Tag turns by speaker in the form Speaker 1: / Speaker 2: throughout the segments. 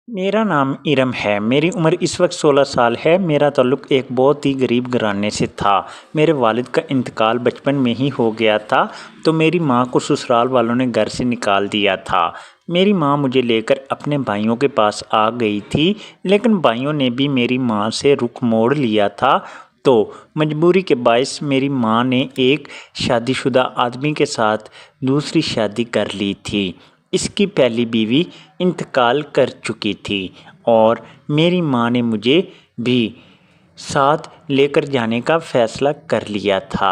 Speaker 1: मेरा नाम इरम है। मेरी उम्र इस वक्त 16 साल है। मेरा ताल्लुक़ एक बहुत ही गरीब घराने से था। मेरे वालिद का इंतकाल बचपन में ही हो गया था, तो मेरी माँ को ससुराल वालों ने घर से निकाल दिया था। मेरी माँ मुझे लेकर अपने भाइयों के पास आ गई थी, लेकिन भाइयों ने भी मेरी माँ से रुख मोड़ लिया था। तो मजबूरी के बायस मेरी माँ ने एक शादीशुदा आदमी के साथ दूसरी शादी कर ली थी। इसकी पहली बीवी इंतकाल कर चुकी थी और मेरी माँ ने मुझे भी साथ लेकर जाने का फ़ैसला कर लिया था।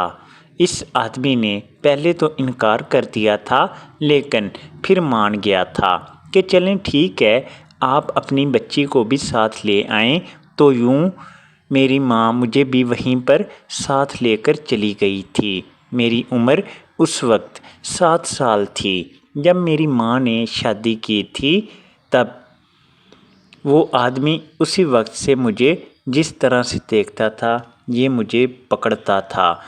Speaker 1: इस आदमी ने पहले तो इनकार कर दिया था, लेकिन फिर मान गया था कि चलें ठीक है, आप अपनी बच्ची को भी साथ ले आएं। तो यूँ मेरी माँ मुझे भी वहीं पर साथ लेकर चली गई थी। मेरी उम्र उस वक्त 7 साल थी। जब मेरी माँ ने शादी की थी, तब वो आदमी उसी वक्त से मुझे जिस तरह से देखता था, ये मुझे पकड़ता था,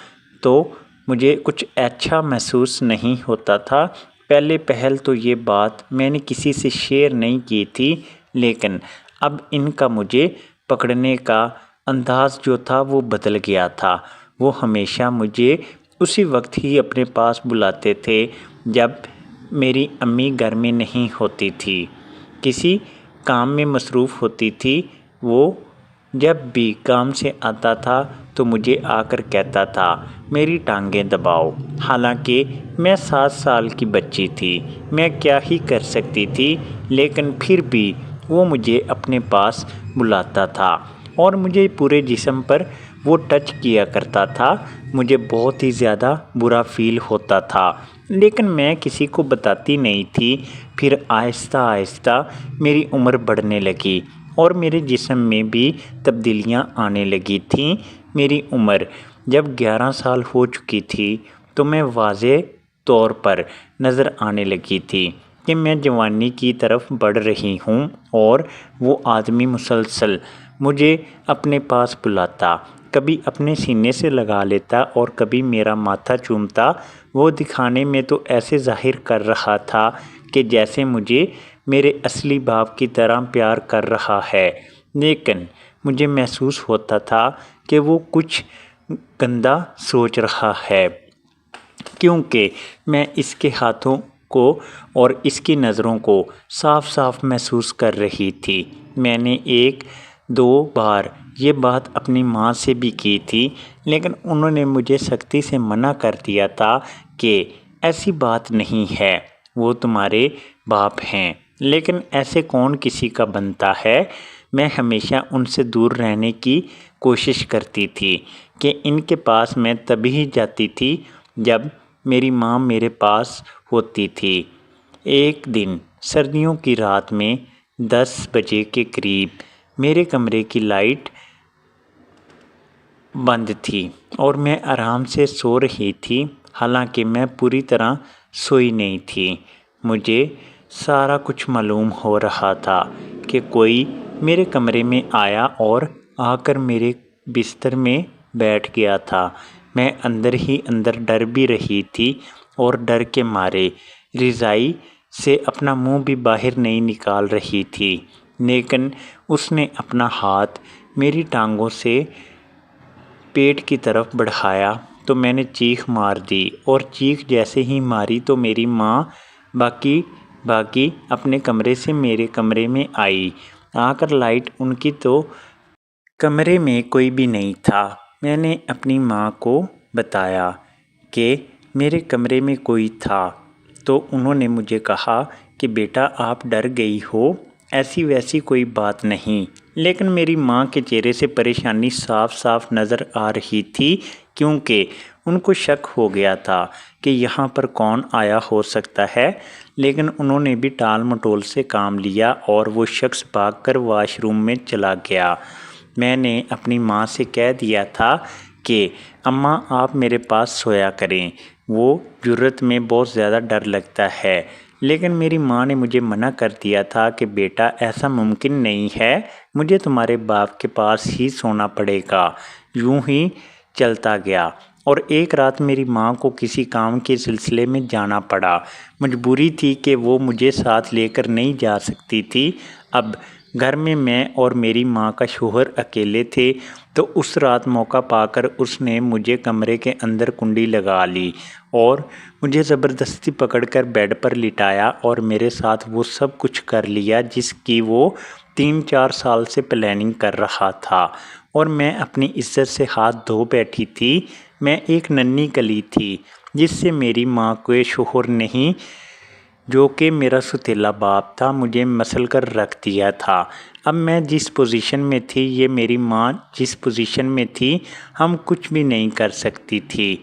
Speaker 1: तो मुझे कुछ अच्छा महसूस नहीं होता था। पहले पहल तो ये बात मैंने किसी से शेयर नहीं की थी, लेकिन अब इनका मुझे पकड़ने का अंदाज़ जो था वो बदल गया था। वो हमेशा मुझे उसी वक्त ही अपने पास बुलाते थे जब मेरी अम्मी घर में नहीं होती थी, किसी काम में मसरूफ़ होती थी। वो जब भी काम से आता था तो मुझे आकर कहता था, मेरी टांगें दबाओ। हालांकि मैं 7 साल की बच्ची थी, मैं क्या ही कर सकती थी, लेकिन फिर भी वो मुझे अपने पास बुलाता था और मुझे पूरे जिस्म पर वो टच किया करता था। मुझे बहुत ही ज़्यादा बुरा फ़ील होता था, लेकिन मैं किसी को बताती नहीं थी। फिर आहिस्ता आहिस्ता मेरी उम्र बढ़ने लगी और मेरे जिस्म में भी तब्दीलियां आने लगी थीं। मेरी उम्र जब 11 साल हो चुकी थी, तो मैं वाज़े तौर पर नज़र आने लगी थी कि मैं जवानी की तरफ बढ़ रही हूँ और वो आदमी मुसलसल मुझे अपने पास बुलाता, कभी अपने सीने से लगा लेता और कभी मेरा माथा चूमता। वो दिखाने में तो ऐसे ज़ाहिर कर रहा था कि जैसे मुझे मेरे असली बाप की तरह प्यार कर रहा है, लेकिन मुझे महसूस होता था कि वो कुछ गंदा सोच रहा है, क्योंकि मैं इसके हाथों को और इसकी नज़रों को साफ साफ महसूस कर रही थी। मैंने 1-2 बार ये बात अपनी माँ से भी की थी, लेकिन उन्होंने मुझे सख्ती से मना कर दिया था कि ऐसी बात नहीं है, वो तुम्हारे बाप हैं। लेकिन ऐसे कौन किसी का बनता है। मैं हमेशा उनसे दूर रहने की कोशिश करती थी कि इनके पास मैं तभी जाती थी जब मेरी माँ मेरे पास होती थी। एक दिन सर्दियों की रात में 10 बजे के करीब मेरे कमरे की लाइट बंद थी और मैं आराम से सो रही थी। हालांकि मैं पूरी तरह सोई नहीं थी। मुझे सारा कुछ मालूम हो रहा था कि कोई मेरे कमरे में आया और आकर मेरे बिस्तर में बैठ गया था। मैं अंदर ही अंदर डर भी रही थी और डर के मारे रज़ाई से अपना मुंह भी बाहर नहीं निकाल रही थी, लेकिन उसने अपना हाथ मेरी टांगों से पेट की तरफ बढ़ाया तो मैंने चीख मार दी और चीख जैसे ही मारी तो मेरी माँ बाकी अपने कमरे से मेरे कमरे में आई। आकर लाइट उनकी तो कमरे में कोई भी नहीं था। मैंने अपनी माँ को बताया कि मेरे कमरे में कोई था, तो उन्होंने मुझे कहा कि बेटा आप डर गई हो, ऐसी वैसी कोई बात नहीं। लेकिन मेरी माँ के चेहरे से परेशानी साफ साफ नज़र आ रही थी, क्योंकि उनको शक हो गया था कि यहाँ पर कौन आया हो सकता है। लेकिन उन्होंने भी टाल मटोल से काम लिया और वो शख्स भागकर वॉशरूम में चला गया। मैंने अपनी माँ से कह दिया था कि अम्मा आप मेरे पास सोया करें, वो जुर्रत में बहुत ज़्यादा डर लगता है। लेकिन मेरी माँ ने मुझे मना कर दिया था कि बेटा ऐसा मुमकिन नहीं है, मुझे तुम्हारे बाप के पास ही सोना पड़ेगा। यूं ही चलता गया اور ایک رات میری ماں کو کسی کام کے سلسلے میں جانا پڑا۔ مجبوری تھی کہ وہ مجھے ساتھ لے کر نہیں جا سکتی تھی۔ اب گھر میں اور میری ماں کا شوہر اکیلے تھے، تو اس رات موقع پا کر اس نے مجھے کمرے کے اندر کنڈی لگا لی اور مجھے زبردستی پکڑ کر بیڈ پر لٹایا اور میرے ساتھ وہ سب کچھ کر لیا جس کی وہ 3-4 سال سے پلاننگ کر رہا تھا، اور میں اپنی عزت سے ہاتھ دھو بیٹھی تھی۔ میں ایک ننھی کلی تھی جس سے میری ماں کے شوہر نہیں، جو کہ میرا ستیلا باپ تھا، مجھے مسل کر رکھ دیا تھا۔ اب میں جس پوزیشن میں تھی، یہ میری ماں جس پوزیشن میں تھی، ہم کچھ بھی نہیں کر سکتی تھی،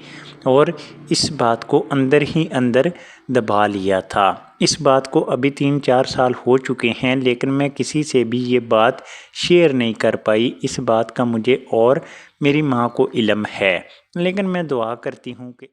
Speaker 1: اور اس بات کو اندر ہی اندر دبا لیا تھا۔ اس بات کو ابھی 3-4 سال ہو چکے ہیں، لیکن میں کسی سے بھی یہ بات شیئر نہیں کر پائی۔ اس بات کا مجھے اور میری ماں کو علم ہے، لیکن میں دعا کرتی ہوں کہ